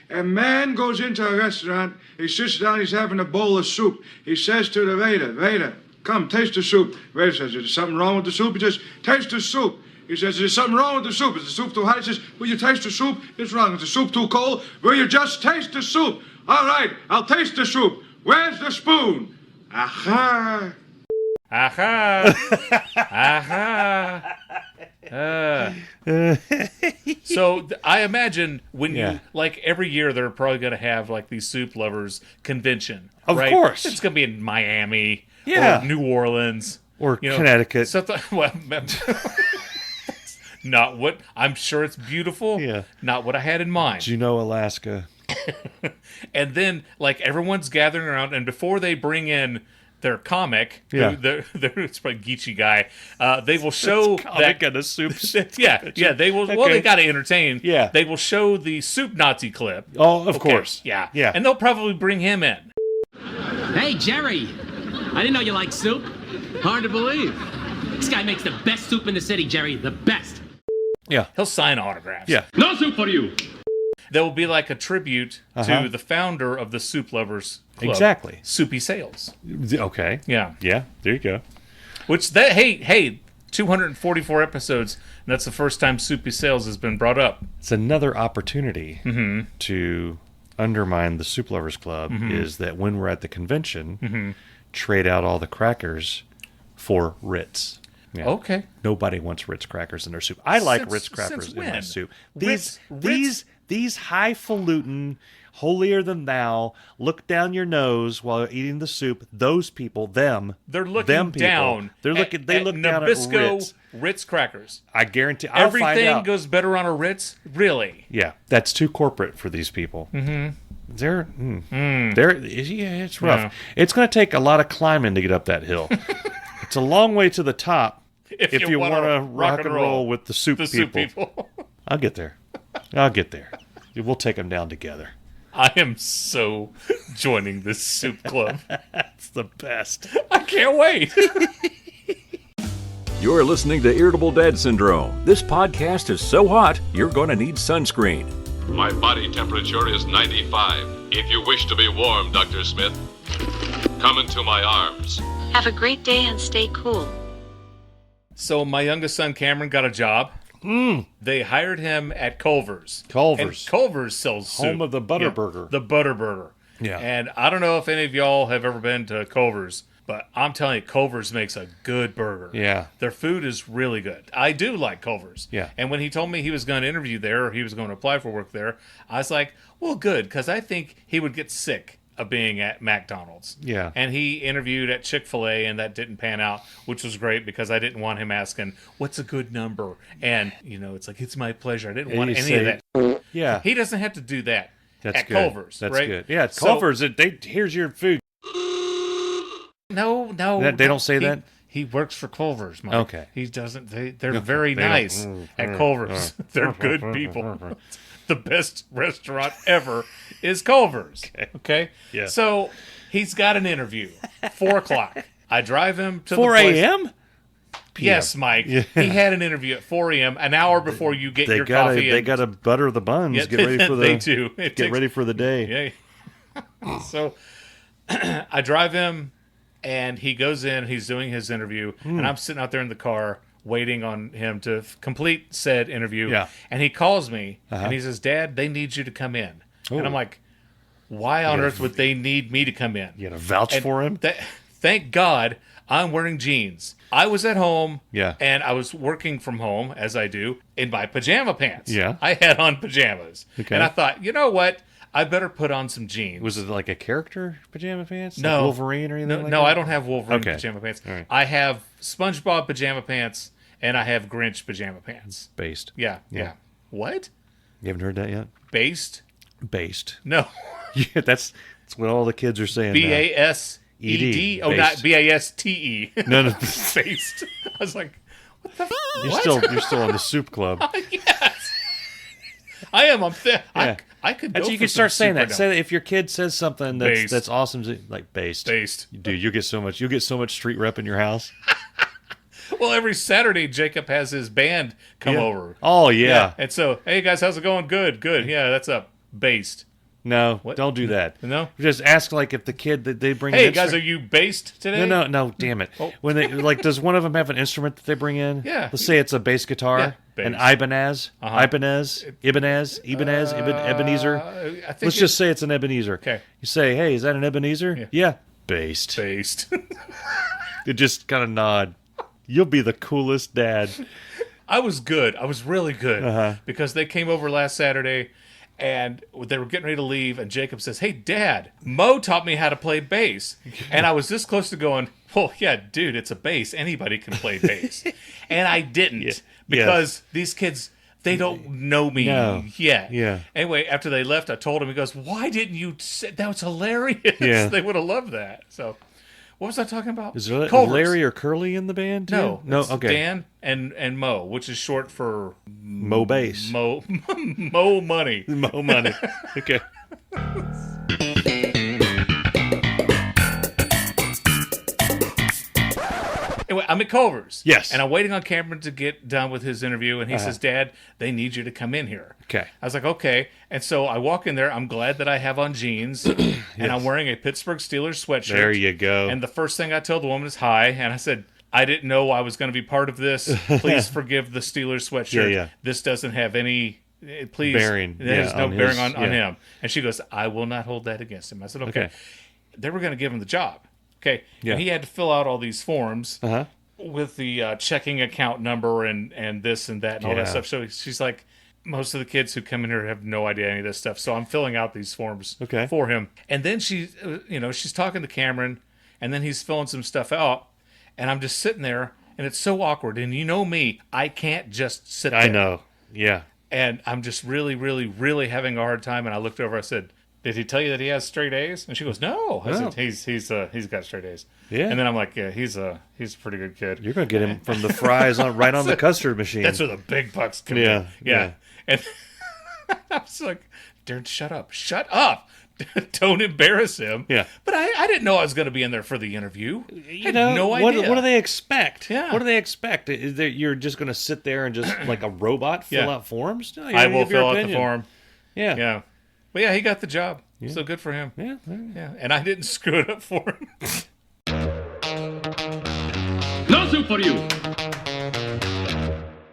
A man goes into a restaurant, he sits down, he's having a bowl of soup. He says to the waiter, come, taste the soup. Waiter says, is there something wrong with the soup? He says, taste the soup. He says, is there something wrong with the soup? Is the soup too hot? He says, will you taste the soup? It's wrong. Is the soup too cold? Will you just taste the soup? All right, I'll taste the soup. Where's the spoon? Aha. Aha. Aha. So I imagine when you like every year they're probably going to have like these soup lovers convention. Of right? course, it's going to be in Miami, or New Orleans, or Connecticut. Well, not what I'm sure it's beautiful. Yeah, not what I had in mind. Juneau, Alaska. And then like everyone's gathering around, and before they bring in their comic, Yeah. it's probably Geechee guy. They will show Comic and a soup. yeah. They will. Well, they got to entertain. Yeah. They will show the soup Nazi clip. Oh, of course. Yeah. Yeah. And they'll probably bring him in. Hey, Jerry. I didn't know you liked soup. Hard to believe. This guy makes the best soup in the city, Jerry. The best. Yeah. He'll sign autographs. Yeah. No soup for you. There will be like a tribute to the founder of the Soup Lovers Club. Exactly. Soupy Sales. Okay. Yeah. Yeah. There you go. Which, hey, 244 episodes, and that's the first time Soupy Sales has been brought up. It's another opportunity to undermine the Soup Lovers Club is that when we're at the convention, trade out all the crackers for Ritz. Yeah. Okay. Nobody wants Ritz crackers in their soup. I like Since- Ritz crackers since in my when? soup. Ritz- These highfalutin, holier than thou, look down your nose while eating the soup. Those people, them, They're looking them people, down. They're looking. They look down at Nabisco Ritz. crackers. I guarantee. I'll find Everything out. goes better on a Ritz? Really? Yeah, that's too corporate for these people. Mm-hmm. Yeah, it's rough. Yeah. It's going to take a lot of climbing to get up that hill. It's a long way to the top if you want to rock and roll with the soup The people. Soup people. I'll get there. I'll get there. We'll take them down together. I am so joining this soup club. It's the best. I can't wait. You're listening to Irritable Dad Syndrome. This podcast is so hot, you're going to need sunscreen. My body temperature is 95. If you wish to be warm, Dr. Smith, come into my arms. Have a great day and stay cool. So my youngest son Cameron got a job. They hired him at Culver's. Culver's. And Culver's sells soup. Home of the Butter Yeah, Burger. The Butter Burger. Yeah. And I don't know if any of y'all have ever been to Culver's, but I'm telling you, Culver's makes a good burger. Yeah. Their food is really good. I do like Culver's. Yeah. And when he told me he was going to interview there, or he was going to apply for work there, I was like, well, good, because I think he would get sick of being at McDonald's. Yeah. And he interviewed at Chick-fil-A, and that didn't pan out, which was great because I didn't want him asking, what's a good number? And, it's like, it's my pleasure. I didn't want any of that. Yeah. He doesn't have to do that That's at good. Culver's, That's right? good. Yeah, at So- Culver's, here's your food. No. They don't say that? He works for Culver's, Mike. Okay. He doesn't. They're very They don't- nice at Culver's. They're good people. The best restaurant ever is Culver's. Okay. Yeah. So he's got an interview, 4:00. I drive him to 4 the place. a.m.? Yes, Mike. Yeah. He had an interview at 4 a.m. an hour before you get your coffee. They gotta butter the buns. Yeah, get ready for the. they do. Get ready for the day. Yeah. So I drive him, and he goes in. He's doing his interview, and I'm sitting out there in the car waiting on him to complete said interview. Yeah. And he calls me, and he says, "Dad, they need you to come in." Ooh. And I'm like, "Why on earth would they need me to come in?" You gotta vouch And for him. Thank God I'm wearing jeans. I was at home, Yeah. and I was working from home, as I do, in my pajama pants. Yeah. I had on pajamas. Okay. And I thought, you know what? I better put on some jeans. Was it like a character pajama pants? No. Like Wolverine or anything No, like no, that? I don't have Wolverine Okay. pajama pants. All right. I have SpongeBob pajama pants, and I have Grinch pajama pants. Based. Yeah. Yeah. What? You haven't heard that yet? Based? Based. No. Yeah, that's what all the kids are saying now. B-A-S-E-D? Oh, Based. not B-A-S-T-E. No, no. Based. I was like, what the You're still on the soup club. Yes. I am. Yeah. I could go That's, you for can start some saying that. Superdome. Say that if your kid says something Based. that's awesome, like based. Based. Dude, you'll get so much street rep in your house. Well, every Saturday, Jacob has his band come Yeah. over. Oh yeah. And so, hey guys, how's it going? Good. Yeah, that's up. Based. No, What? don't do that. No? Just ask like if the kid that they bring. Hey an guys, are instrument- you based today? No, damn it. Oh. When they does one of them have an instrument that they bring in? Yeah. Let's say it's a bass guitar, Yeah, bass. an Ibanez, Ebenezer. I think Let's just say it's an Ebenezer. Okay. You say, hey, is that an Ebenezer? Yeah. Based. based. You just kind of nod. You'll be the coolest dad. I was good. I was really good Uh-huh. because they came over last Saturday and they were getting ready to leave. And Jacob says, "Hey, Dad, Mo taught me how to play bass." And I was this close to going, "Well, yeah, dude, it's a bass. Anybody can play bass." And I didn't because these kids, they don't know me yet. Yeah. Anyway, after they left, I told him, he goes, "Why didn't you say that? Was hilarious." Yeah. They would have loved that. So, What was I talking about? Is there Culver's. Larry or Curly in the band? Too? No. Okay. Dan and Mo, which is short for Mo Bass. Mo Money. Mo Money. Okay. Anyway, I'm at Culver's. Yes. And I'm waiting on Cameron to get done with his interview, and he says, Dad, they need you to come in here. Okay. I was like, okay. And so I walk in there. I'm glad that I have on jeans, and I'm wearing a Pittsburgh Steelers sweatshirt. There you go. And the first thing I told the woman is hi, and I said, I didn't know I was going to be part of this. Please forgive the Steelers sweatshirt. Yeah. This doesn't have any... Please, bearing. There's no on bearing his, on him. And she goes, I will not hold that against him. I said, okay. They were going to give him the job. Okay. Yeah. And he had to fill out all these forms Uh-huh. with the checking account number and this and that and all that stuff. So she's like, most of the kids who come in here have no idea any of this stuff. So I'm filling out these forms for him. And then she's talking to Cameron, and then he's filling some stuff out. And I'm just sitting there, and it's so awkward. And you know me, I can't just sit there. I know. Yeah. And I'm just really, really, really having a hard time. And I looked over, I said, did he tell you that he has straight A's? And she goes, no. I said, he's got straight A's. Yeah. And then I'm like, yeah, he's a pretty good kid. You're going to get him from the fries right on the custard machine. That's where the big bucks come in. Yeah. And I was like, Darin, shut up. Shut up. Don't embarrass him. Yeah. But I didn't know I was going to be in there for the interview. You know, no idea. What do they expect? Yeah. What do they expect? Is that you're just going to sit there and just like a robot fill out forms? No, I will fill out the form. Yeah. Yeah. But yeah, he got the job. Yeah. So good for him. Yeah. Yeah. And I didn't screw it up for him. No soup for you.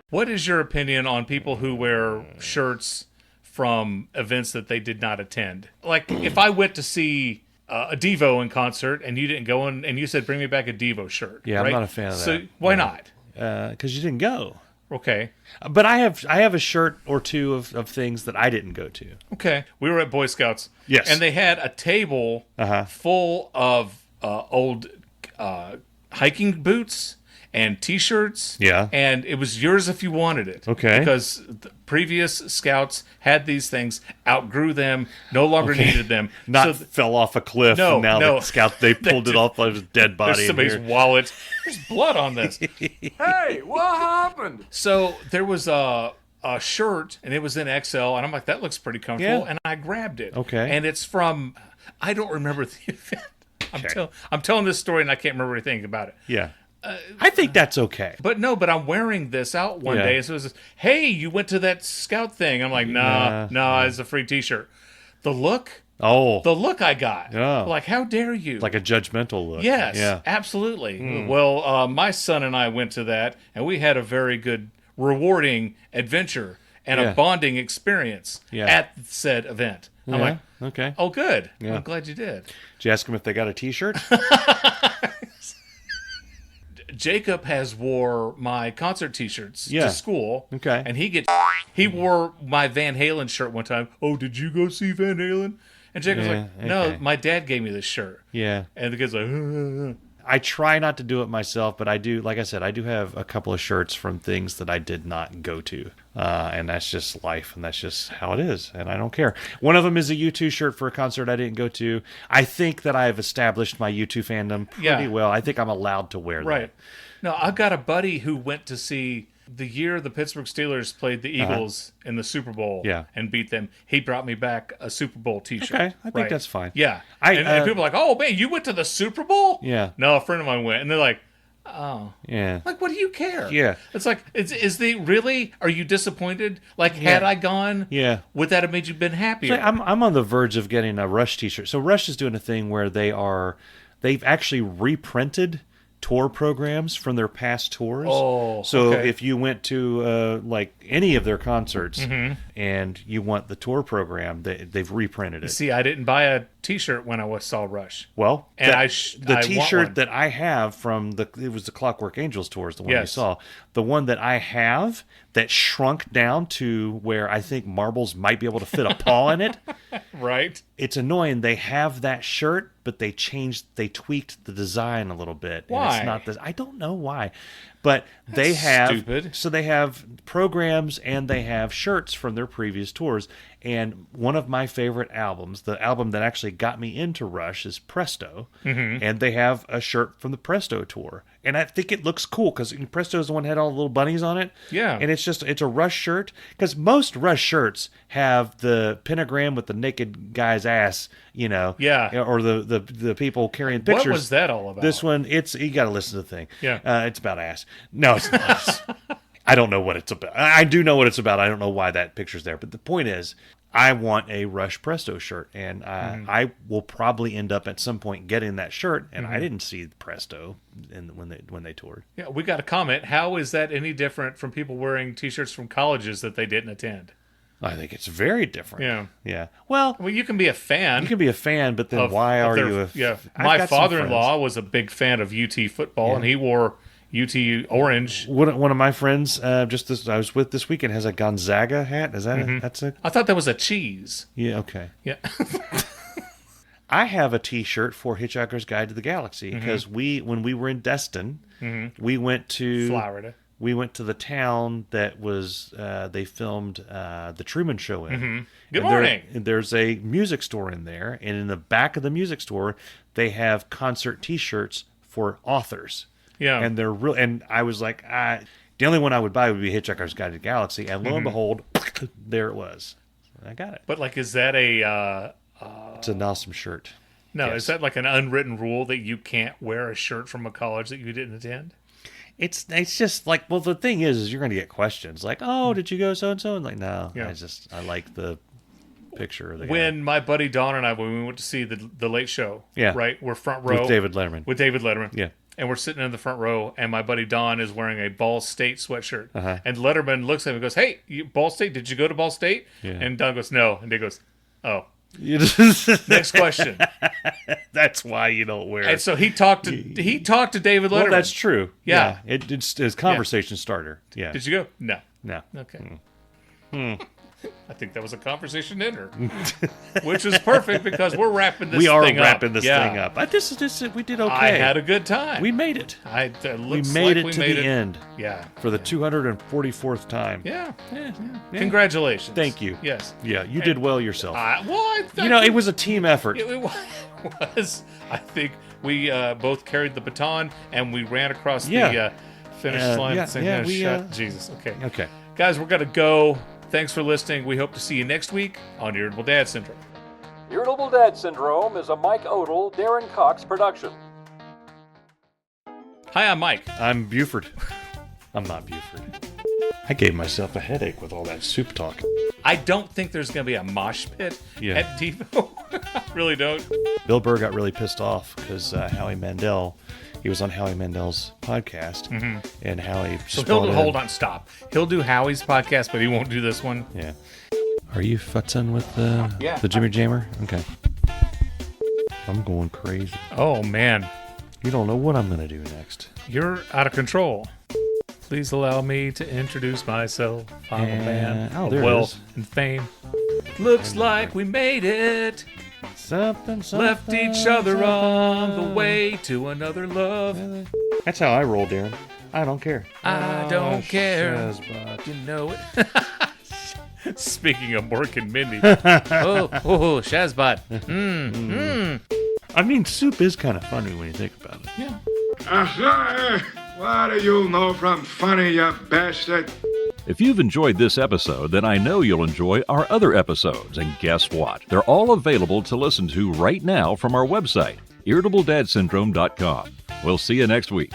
What is your opinion on people who wear shirts from events that they did not attend? Like, if I went to see a DEVO in concert and you didn't go in, and you said, bring me back a DEVO shirt. Yeah, right? I'm not a fan of that. So why not? Because you didn't go. Okay. But I have a shirt or two of things that I didn't go to. Okay. We were at Boy Scouts. Yes. And they had a table full of old hiking boots and T-shirts. Yeah. And it was yours if you wanted it. Okay. Because the previous scouts had these things, outgrew them, no longer needed them. Fell off a cliff, and now the scout, they pulled it off of his dead body. There's somebody's wallet. There's blood on this. Hey, what happened? So there was a shirt, and it was in XL, and I'm like, that looks pretty comfortable, Yeah. and I grabbed it. Okay. And it's from, I don't remember the event. I'm telling this story, and I can't remember anything about it. Yeah. I think that's okay. But I'm wearing this out one day, and so it was, hey, you went to that scout thing. I'm like, nah, it's a free T-shirt. The look I got. Yeah. Like, how dare you? Like a judgmental look. Yes, Yeah. absolutely. Well, my son and I went to that, and we had a very good, rewarding adventure and a bonding experience at said event. I'm like, okay. Oh, good. Yeah. I'm glad you did. Did you ask him if they got a T-shirt? Jacob has wore my concert T-shirts to school. Okay. And he wore my Van Halen shirt one time. Oh, did you go see Van Halen? And Jacob's like, no, my dad gave me this shirt. Yeah. And the kid's like, I try not to do it myself, but I do, like I said, I do have a couple of shirts from things that I did not go to. And that's just life, and that's just how it is, and I don't care. One of them is a U2 shirt for a concert I didn't go to. I think that I've established my U2 fandom pretty well. I think I'm allowed to wear that. Right. No, I've got a buddy who went to see the year the Pittsburgh Steelers played the Eagles in the Super Bowl and beat them. He brought me back a Super Bowl T-shirt. Okay, I think that's fine. Yeah. And people are like, oh, man, you went to the Super Bowl? Yeah. No, a friend of mine went, and they're like, oh. Yeah. Like, what do you care? Yeah. It's like, are you disappointed? Like, had I gone, would that have made you been happier? So I'm on the verge of getting a Rush T-shirt. So Rush is doing a thing where they've actually reprinted tour programs from their past tours. Oh, so if you went to like any of their concerts and you want the tour program, they've reprinted it. See, I didn't buy a T-shirt when I saw Rush. Well, and the T-shirt that I have from it was the Clockwork Angels tours, the one you saw. The one that I have that shrunk down to where I think marbles might be able to fit a paw in it. Right. It's annoying. They have that shirt, but they tweaked the design a little bit. Why? And it's not this. I don't know why. But they have stupid. So they have programs and they have shirts from their previous tours. And one of my favorite albums, the album that actually got me into Rush is Presto, and they have a shirt from the Presto tour, and I think it looks cool because Presto is the one that had all the little bunnies on it. Yeah, and it's a Rush shirt because most Rush shirts have the pentagram with the naked guy's ass, Yeah, or the people carrying pictures. What was that all about? This one, you got to listen to the thing. Yeah, it's about ass. No, it's not. I don't know what it's about. I do know what it's about. I don't know why that picture's there. But the point is, I want a Rush Presto shirt, and I will probably end up at some point getting that shirt. And I didn't see Presto when they toured. Yeah, we got a comment. How is that any different from people wearing T-shirts from colleges that they didn't attend? I think it's very different. Yeah. Yeah. Well, you can be a fan. You can be a fan, but then why are you My father-in-law was a big fan of UT football, and he wore UT orange. One of my friends, I was with this weekend, has a Gonzaga hat. Is that that's a? I thought that was a cheese. Yeah. Okay. Yeah. I have a T-shirt for Hitchhiker's Guide to the Galaxy because when we were in Destin, we went to Florida. We went to the town that was they filmed the Truman Show in. Good morning. There's a music store in there, and in the back of the music store, they have concert T-shirts for authors. Yeah, and they're real. And I was like, the only one I would buy would be Hitchhiker's Guide to the Galaxy, and lo and behold, there it was. I got it. But is that a? It's an awesome shirt. No, yes. Is that like an unwritten rule that you can't wear a shirt from a college that you didn't attend? It's just like, well, the thing is you're going to get questions like, oh, did you go so and so? And like, no, I like the picture of the guy. My buddy Don and I, when we went to see the Late Show, right, we're front row with David Letterman. Yeah. And we're sitting in the front row, and my buddy Don is wearing a Ball State sweatshirt. And Letterman looks at him and goes, "Hey, Ball State, did you go to Ball State?" Yeah. And Don goes, "No." And he goes, "Oh." Next question. That's why you don't wear it. And so he talked to David Letterman. Well, that's true. Yeah. It's a conversation starter. Yeah. Did you go? No. Okay. I think that was a conversation ender, which is perfect because we're wrapping this thing up. We are wrapping this thing up. We did okay. I had a good time. We made it. We made it to the end. Yeah. For the 244th time. Yeah. Congratulations. Thank you. Yes. Yeah, you did well yourself. It was a team effort. It was. I think we both carried the baton and we ran across the finish line at the same time. Jesus. Okay. Okay. Guys, we're going to go. Thanks for listening. We hope to see you next week on Irritable Dad Syndrome. Irritable Dad Syndrome is a Mike Odell, Darin Cox production. Hi, I'm Mike. I'm Buford. I'm not Buford. I gave myself a headache with all that soup talk. I don't think there's going to be a mosh pit at DEVO. I really don't. Bill Burr got really pissed off because Howie Mandel... He was on Howie Mandel's podcast, and Howie just hold on, stop. He'll do Howie's podcast, but he won't do this one. Yeah. Are you futzing with the Jimmy Jammer? Okay. I'm going crazy. Oh, man. You don't know what I'm going to do next. You're out of control. Please allow me to introduce myself. I'm a man of wealth and fame. Looks like we made it. Something, left each other on the way to another love. That's how I roll, Darin. I don't care. I don't care. Shazbot. You know it. Speaking of Mork and Mindy. Shazbot. I mean, soup is kind of funny when you think about it. Yeah. What do you know from funny, you bastard? If you've enjoyed this episode, then I know you'll enjoy our other episodes. And guess what? They're all available to listen to right now from our website, irritabledadsyndrome.com. We'll see you next week.